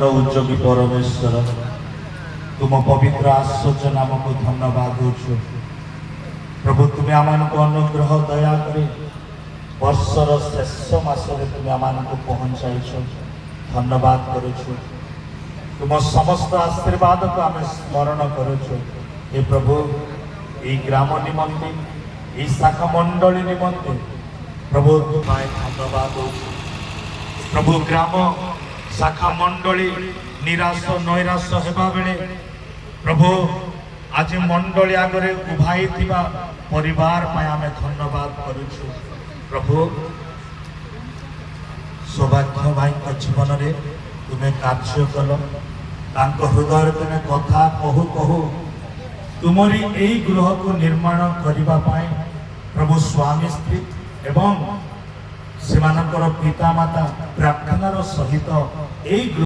प्रभु जोगी परमेश्वर तुम पवित्र आश्चर्य नाम को धन्यवाद दौछु प्रभु तुम्हें आम को अनुग्रह दया करे वर्षर शेष मासरे तुम्हें आम को पहुंचाई धन्यवाद करुछु तुम समस्त आशीर्वाद को आम स्मरण करुछु हे प्रभु ये ग्राम निमंते ये शाखा मंडली निमंते प्रभु तुम्हें धन्यवाद दौछु प्रभु ग्राम शाखा मंडली निराश नैराश हेबा बेले प्रभु आज मंडली आगे उभाई परिवार आम धन्यवाद करुछु प्रभु सौभाग्य भाई जीवन में तुम्हें कार्य कल हृदय तुम्हें कथा कहू कहू तुमरी यही गृह को निर्माण करने प्रभु स्वामी स्त्री एवं से पिता माता प्रार्थनार सहित